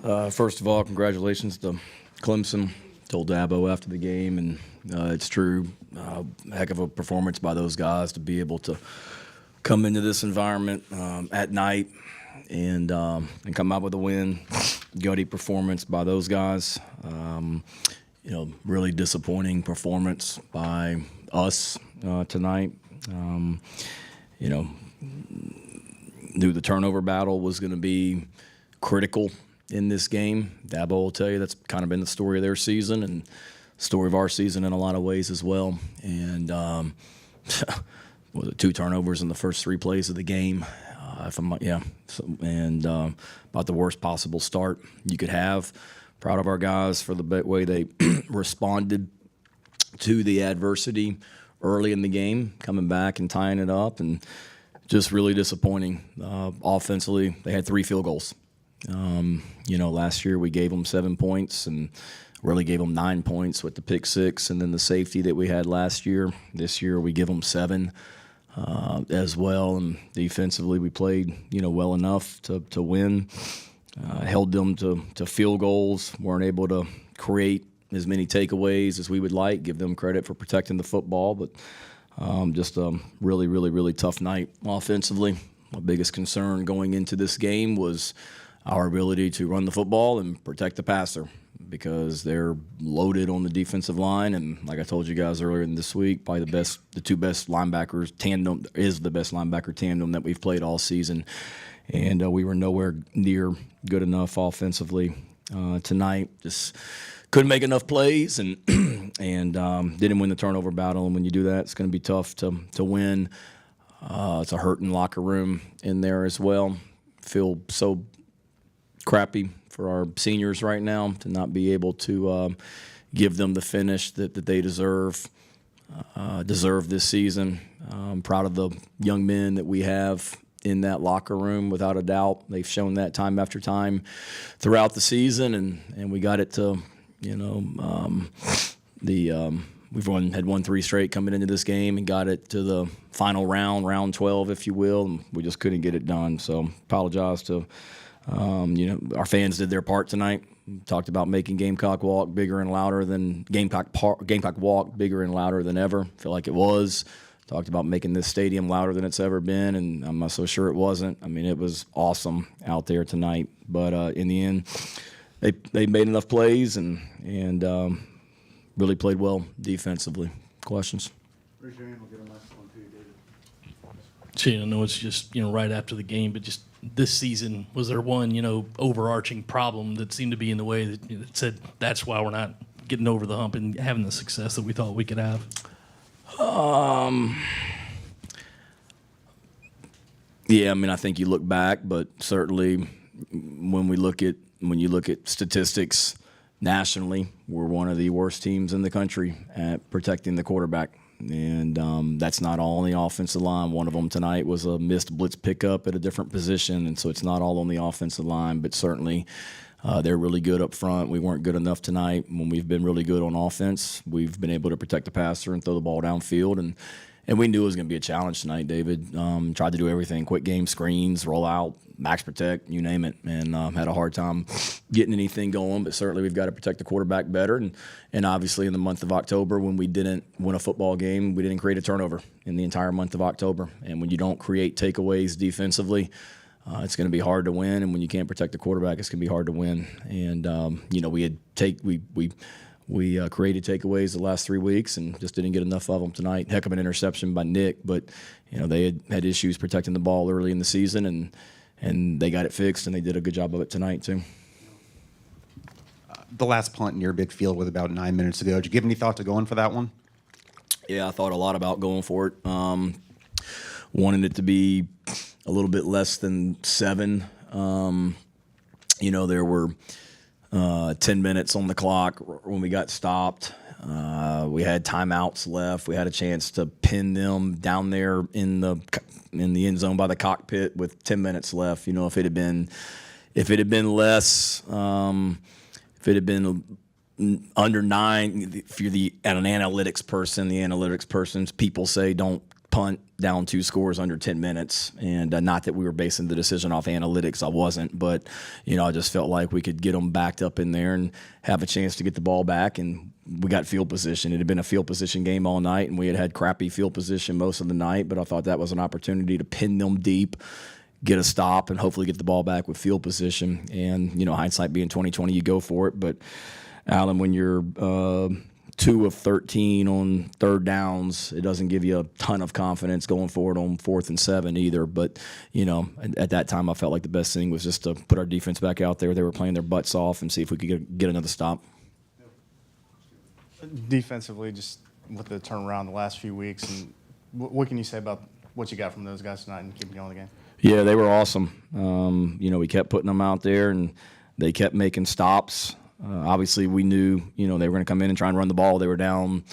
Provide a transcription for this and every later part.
First of all, congratulations to Clemson. Told Dabo after the game, and it's true. Heck of a performance by those guys to be able to come into this environment at night and come out with a win. Gutty performance by those guys. Really disappointing performance by us tonight. Knew the turnover battle was going to be critical in this game. Dabo will tell you that's kind of been the story of their season and story of our season in a lot of ways as well. And was it 2 turnovers in the first 3 plays of the game? About the worst possible start you could have. Proud of our guys for the way they responded to the adversity early in the game, coming back and tying it up, and just really disappointing. Offensively, they had 3 field goals. Last year we gave them 7 points and really gave them 9 points with the pick 6 and then the safety that we had last year. This year we give them 7 as well. And defensively we played, well enough to win. Held them to field goals, weren't able to create as many takeaways as we would like, give them credit for protecting the football, but just a really, really, really tough night offensively. My biggest concern going into this game was our ability to run the football and protect the passer because they're loaded on the defensive line. And like I told you guys earlier in this week, probably the 2 best linebackers tandem is the best linebacker tandem that we've played all season. And we were nowhere near good enough offensively tonight. Just couldn't make enough plays and didn't win the turnover battle. And when you do that, it's going to be tough to win. It's a hurting locker room in there as well. Feel so crappy for our seniors right now to not be able to give them the finish that they deserve this season. I'm proud of the young men that we have in that locker room, without a doubt. They've shown that time after time throughout the season, and we got it to, had won 3 straight coming into this game and got it to the final round 12, if you will, and we just couldn't get it done. So apologize to, our fans did their part tonight. Talked about making Gamecock Walk bigger and louder than Gamecock Walk bigger and louder than ever. Feel like it was. Talked about making this stadium louder than it's ever been, and I'm not so sure it wasn't. I mean, it was awesome out there tonight. But in the end, they made enough plays and really played well defensively. Questions? Raise your hand. We'll get a microphone to you, David. Shane, I know it's just right after the game, but just this season, was there one overarching problem that seemed to be in the way that said that's why we're not getting over the hump and having the success that we thought we could have? Yeah, I mean, I think you look back, but certainly when you look at statistics nationally, we're one of the worst teams in the country at protecting the quarterback. And that's not all on the offensive line. One of them tonight was a missed blitz pickup at a different position, and so it's not all on the offensive line, but certainly they're really good up front. We weren't good enough tonight. When we've been really good on offense, we've been able to protect the passer and throw the ball downfield, and we knew it was going to be a challenge tonight, David. Tried to do everything, quick game screens, roll out, max protect, you name it, and had a hard time getting anything going, but certainly we've got to protect the quarterback better. And obviously in the month of October, when we didn't win a football game, we didn't create a turnover in the entire month of October. And when you don't create takeaways defensively, it's going to be hard to win. And when you can't protect the quarterback, it's going to be hard to win. And, we created takeaways the last 3 weeks and just didn't get enough of them tonight. Heck of an interception by Nick, but they had issues protecting the ball early in the season, and they got it fixed, and they did a good job of it tonight too. The last punt in your big field was about 9 minutes ago. Did you give any thought to going for that one? Yeah, I thought a lot about going for it. Wanted it to be a little bit less than 7. There were 10 minutes on the clock when we got stopped. We had timeouts left. We had a chance to pin them down there in the end zone by the cockpit with 10 minutes left. If it had been less, if it had been under 9, if you're an analytics person, people say don't punt down 2 scores under 10 minutes. And not that we were basing the decision off analytics. I wasn't. But, I just felt like we could get them backed up in there and have a chance to get the ball back. And we got field position. It had been a field position game all night, and we had crappy field position most of the night. But I thought that was an opportunity to pin them deep, get a stop, and hopefully get the ball back with field position. And, hindsight being 20/20, you go for it. But, Alan, when you're 2 of 13 on third downs, it doesn't give you a ton of confidence going forward on 4th and 7 either. But, at that time I felt like the best thing was just to put our defense back out there. They were playing their butts off, and see if we could get another stop. Defensively, just with the turnaround the last few weeks, and what can you say about what you got from those guys tonight and keeping going the game? Yeah, they were awesome. We kept putting them out there, and they kept making stops. Obviously, we knew, they were going to come in and try and run the ball. They were down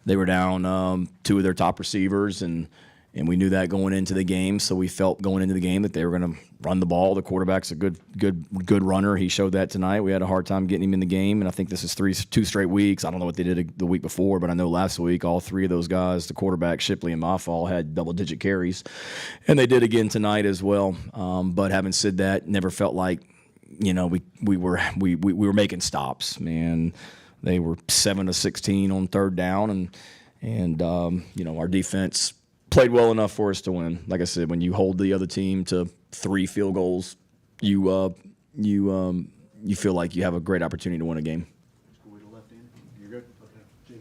2 of their top receivers, and we knew that going into the game. So we felt going into the game that they were going to run the ball. The quarterback's a good runner. He showed that tonight. We had a hard time getting him in the game, and I think this is 2 straight weeks. I don't know what they did the week before, but I know last week all 3 of those guys, the quarterback, Shipley, and Mafal, had double-digit carries, and they did again tonight as well. But having said that, never felt like we were making stops, man. They were 7 of 16 on third down, and our defense played well enough for us to win. Like I said, when you hold the other team to 3 field goals, you feel like you have a great opportunity to win a game. Go to the left end. You're good. Okay. Jamie.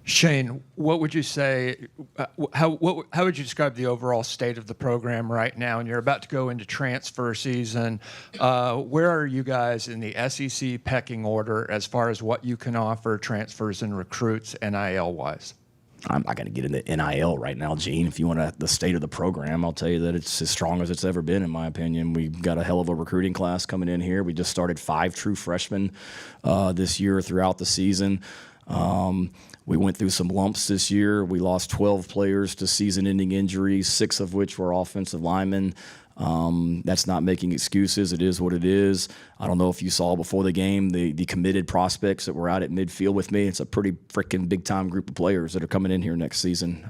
Shane, what would you say? How would you describe the overall state of the program right now? And you're about to go into transfer season. Where are you guys in the SEC pecking order as far as what you can offer transfers and recruits NIL wise? I'm not going to get into NIL right now, Gene. If you want the state of the program, I'll tell you that it's as strong as it's ever been, in my opinion. We've got a hell of a recruiting class coming in here. We just started 5 true freshmen this year throughout the season. We went through some lumps this year. We lost 12 players to season-ending injuries, 6 of which were offensive linemen. That's not making excuses. It is what it is. I don't know if you saw before the game the committed prospects that were out at midfield with me. It's a pretty freaking big-time group of players that are coming in here next season.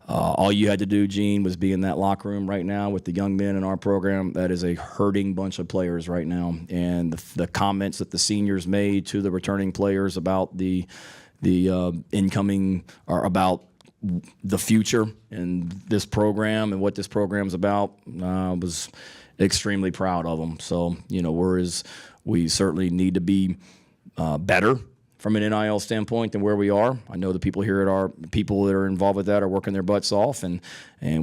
All you had to do, Gene, was be in that locker room right now with the young men in our program. That is a hurting bunch of players right now. And the comments that the seniors made to the returning players about the incoming, or about the future and this program and what this program's about, was extremely proud of them. So, whereas we certainly need to be better from an NIL standpoint than where we are. I know the people here people that are involved with that are working their butts off, and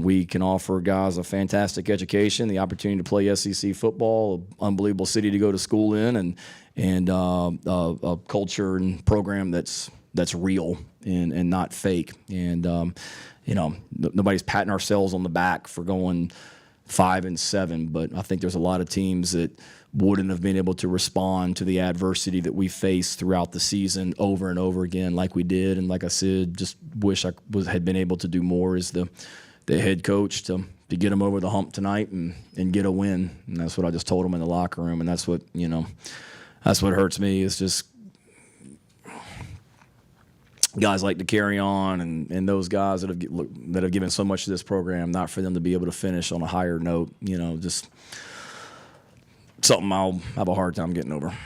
we can offer guys a fantastic education, the opportunity to play SEC football, an unbelievable city to go to school in, and a culture and program that's real and not fake. And nobody's patting ourselves on the back for going 5 and 7, but I think there's a lot of teams that wouldn't have been able to respond to the adversity that we faced throughout the season over and over again like we did. And like I said, just wish I had been able to do more as the head coach to get them over the hump tonight and get a win. And that's what I just told them in the locker room. And that's what hurts me, is just guys like to carry on, and those guys that have given so much to this program, not for them to be able to finish on a higher note, just something I'll have a hard time getting over.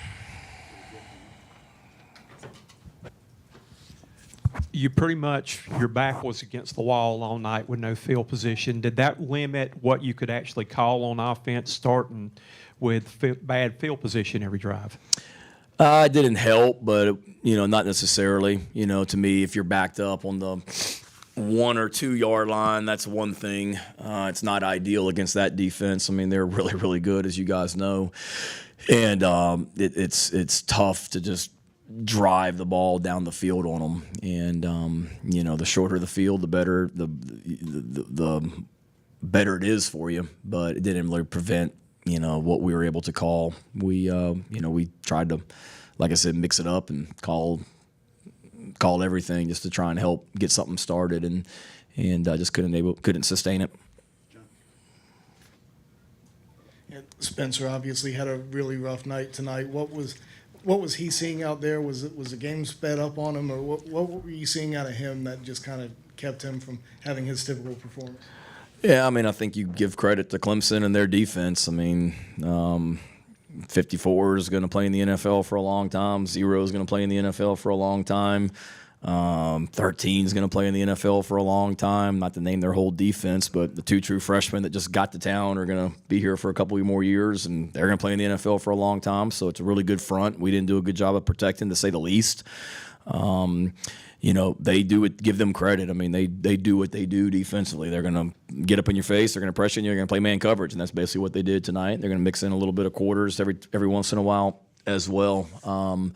You pretty much, your back was against the wall all night with no field position. Did that limit what you could actually call on offense, starting with bad field position every drive? It didn't help, but not necessarily. To me, if you're backed up on the 1 or 2 yard line, that's one thing. It's not ideal against that defense. I mean, they're really, really good, as you guys know, and it's tough to just drive the ball down the field on them. And the shorter the field, the better the better it is for you. But it didn't really prevent what we were able to call. We tried to, like I said, mix it up and called everything just to try and help get something started, and just couldn't sustain it. Yeah, Spencer obviously had a really rough night tonight. What was what was he seeing out there? Was the game sped up on him, or what were you seeing out of him that just kind of kept him from having his typical performance? Yeah, I mean, I think you give credit to Clemson and their defense. I mean, 54 is going to play in the NFL for a long time. 0 is going to play in the NFL for a long time. 13 is going to play in the NFL for a long time. Not to name their whole defense, but the 2 true freshmen that just got to town are going to be here for a couple of more years, and they're going to play in the NFL for a long time. So it's a really good front. We didn't do a good job of protecting, to say the least. They do it. Give them credit. I mean, they do what they do defensively. They're going to get up in your face. They're going to pressure you. They're going to play man coverage, and that's basically what they did tonight. They're going to mix in a little bit of quarters every once in a while as well. I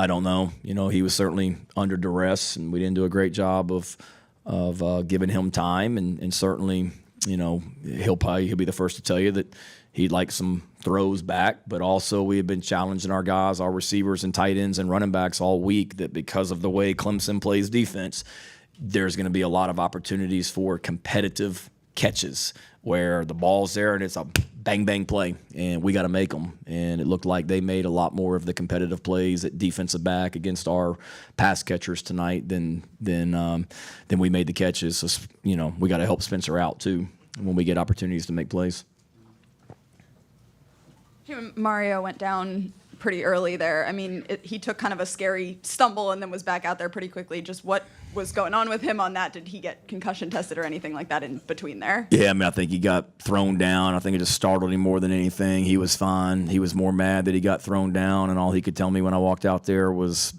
don't know. He was certainly under duress, and we didn't do a great job of giving him time. And certainly, he'll be the first to tell you that he'd like some throws back, but also we have been challenging our guys, our receivers and tight ends and running backs all week, that because of the way Clemson plays defense, there's going to be a lot of opportunities for competitive catches where the ball's there and it's a bang play, and we got to make them. And it looked like they made a lot more of the competitive plays at defensive back against our pass catchers tonight than we made the catches. So, we got to help Spencer out too when we get opportunities to make plays. Mario went down pretty early there. I mean, he took kind of a scary stumble and then was back out there pretty quickly. Just what was going on with him on that? Did he get concussion tested or anything like that in between there? Yeah, I mean, I think he got thrown down. I think it just startled him more than anything. He was fine. He was more mad that he got thrown down, and all he could tell me when I walked out there was,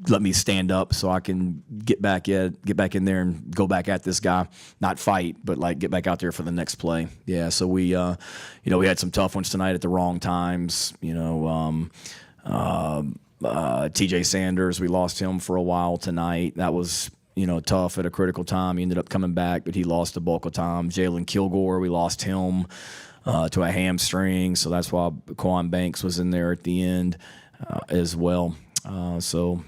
let me stand up so I can get back in there and go back at this guy, not fight, but like get back out there for the next play. Yeah, so we had some tough ones tonight at the wrong times. TJ Sanders, we lost him for a while tonight. That was tough at a critical time. He ended up coming back, but he lost the bulk of time. Jalen Kilgore, we lost him to a hamstring, so that's why Quan Banks was in there at the end as well. So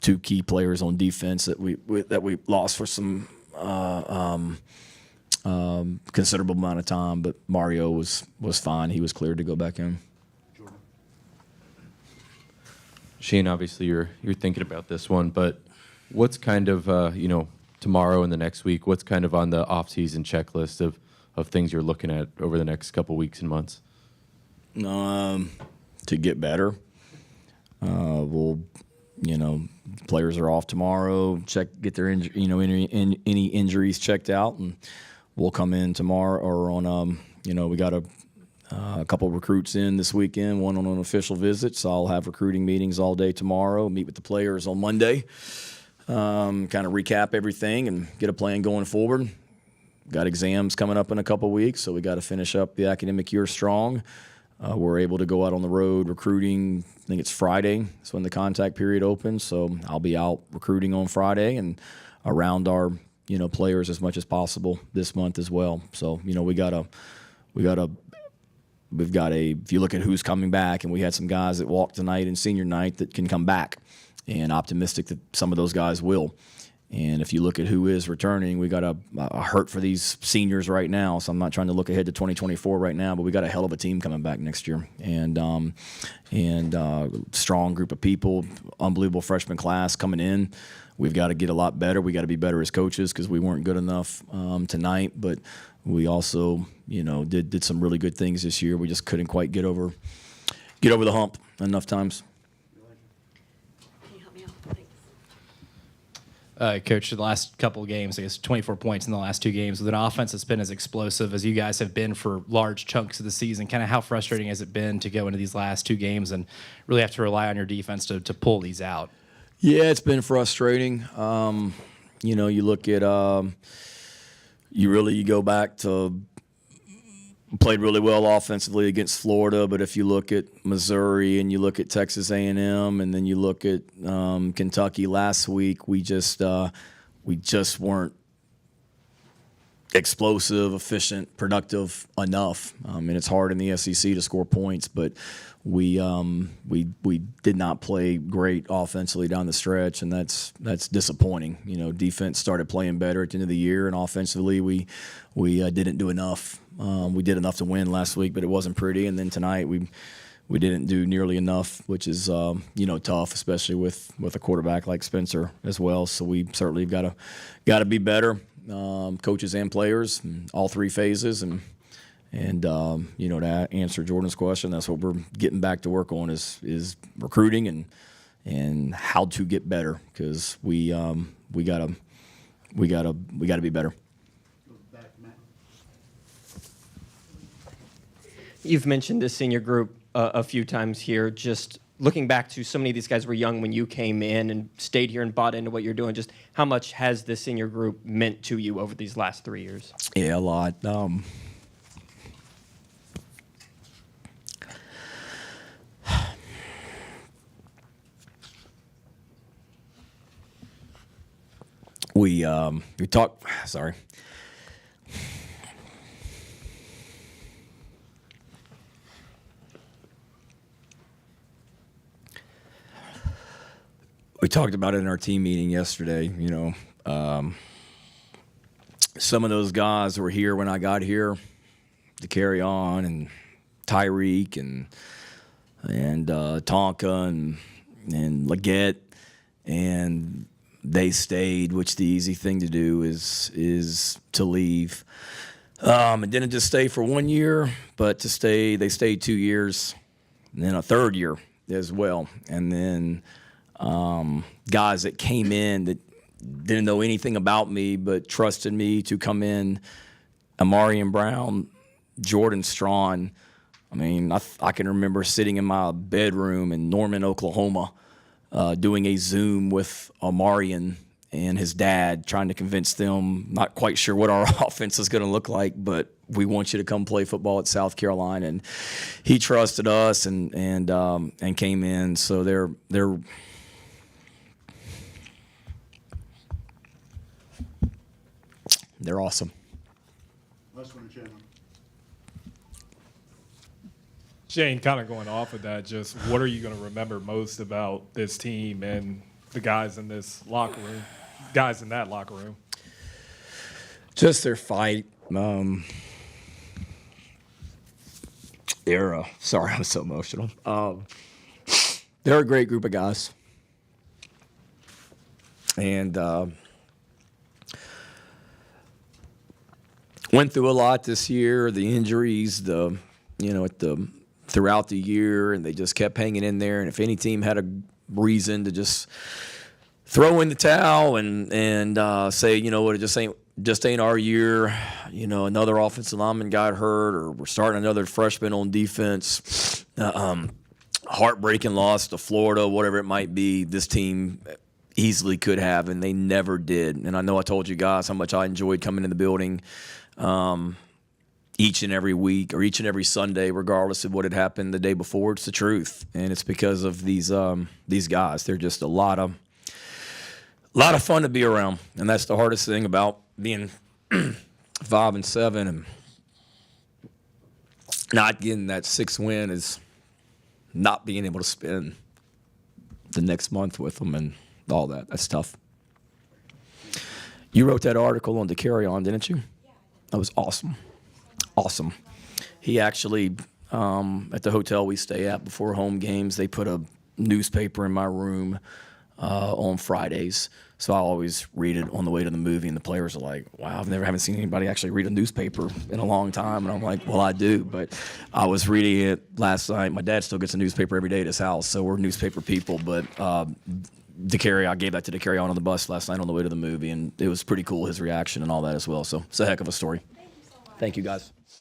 2 key players on defense that we lost for some considerable amount of time, but Mario was fine. He was cleared to go back in. Shane, obviously you're thinking about this one, but what's kind of tomorrow and the next week? What's kind of on the off-season checklist of things you're looking at over the next couple weeks and months? To get better. Players are off tomorrow. Get their any injuries checked out, and we'll come in tomorrow or on. We got a couple of recruits in this weekend. One on an official visit, so I'll have recruiting meetings all day tomorrow. Meet with the players on Monday. Kind of recap everything and get a plan going forward. Got exams coming up in a couple of weeks, so we got to finish up the academic year strong. We're able to go out on the road recruiting. I think it's Friday. That's when the contact period opens. So I'll be out recruiting on Friday and around our players as much as possible this month as well. So if you look at who's coming back, and we had some guys that walked tonight in senior night that can come back, and optimistic that some of those guys will. And if you look at who is returning, we got a hurt for these seniors right now. So I'm not trying to look ahead to 2024 right now, but we got a hell of a team coming back next year, and strong group of people, unbelievable freshman class coming in. We've got to get a lot better. We got to be better as coaches because we weren't good enough tonight. But we also, did some really good things this year. We just couldn't quite get over the hump enough times. Coach, the last couple of games, I guess 24 points in the last 2 games, with an offense that's been as explosive as you guys have been for large chunks of the season. Kind of how frustrating has it been to go into these last 2 games and really have to rely on your defense to pull these out? Yeah, it's been frustrating. You look at you go back to played really well offensively against Florida, but if you look at Missouri and you look at Texas A&M and then you look at Kentucky last week, we just weren't explosive, efficient, productive enough. And it's hard in the SEC to score points, but we did not play great offensively down the stretch, and that's disappointing. Defense started playing better at the end of the year, and offensively we didn't do enough. We did enough to win last week, but it wasn't pretty. And then tonight we we didn't do nearly enough, which is tough, especially with a quarterback like Spencer as well. So we certainly got to be better, coaches and players, in all three phases, and to answer Jordan's question, that's what we're getting back to work on is recruiting and how to get better, because we gotta be better. You've mentioned this senior group a few times here. Just looking back to so many of these guys were young when you came in and stayed here and bought into what you're doing. Just how much has this senior group meant to you over these last 3 years? Yeah, a lot. We talked. Sorry. We talked about it in our team meeting yesterday. Some of those guys were here when I got here to carry on, and Tyreek and Tonka and Leggett, and they stayed, which the easy thing to do is to leave. And didn't just stay for 1 year, but they stayed 2 years, and then a third year as well. And then guys that came in that didn't know anything about me but trusted me to come in, Amarian Brown, Jordan Strawn. I mean, I can remember sitting in my bedroom in Norman, Oklahoma, doing a Zoom with Amarian and his dad, trying to convince them, not quite sure what our offense is going to look like, but we want you to come play football at South Carolina. And he trusted us and came in. So they're awesome. Shane, kind of going off of that, just what are you going to remember most about this team and the guys in that locker room? Just their fight. Sorry, I'm so emotional. They're a great group of guys. And went through a lot this year, the injuries, throughout the year, and they just kept hanging in there. And if any team had a reason to just throw in the towel and say, what, it just ain't our year. Another offensive lineman got hurt, or we're starting another freshman on defense. Heartbreaking loss to Florida, whatever it might be. This team easily could have, and they never did. And I know I told you guys how much I enjoyed coming in the building each and every week or each and every Sunday, regardless of what had happened the day before. It's the truth, and it's because of these guys. They're just a lot of fun to be around, and that's the hardest thing about being 5-7 and not getting that 6th win is not being able to spend the next month with them and all that. That's tough. You wrote that article on the Carry On, didn't you? Yeah. That was awesome. Awesome. He actually, at the hotel we stay at before home games, they put a newspaper in my room on Fridays. So I always read it on the way to the movie, and the players are like, wow, haven't seen anybody actually read a newspaper in a long time. And I'm like, well, I do, but I was reading it last night. My dad still gets a newspaper every day at his house, so we're newspaper people. But I gave that to the Carry On the bus last night on the way to the movie, and it was pretty cool, his reaction and all that as well. So it's a heck of a story. Thank you, guys.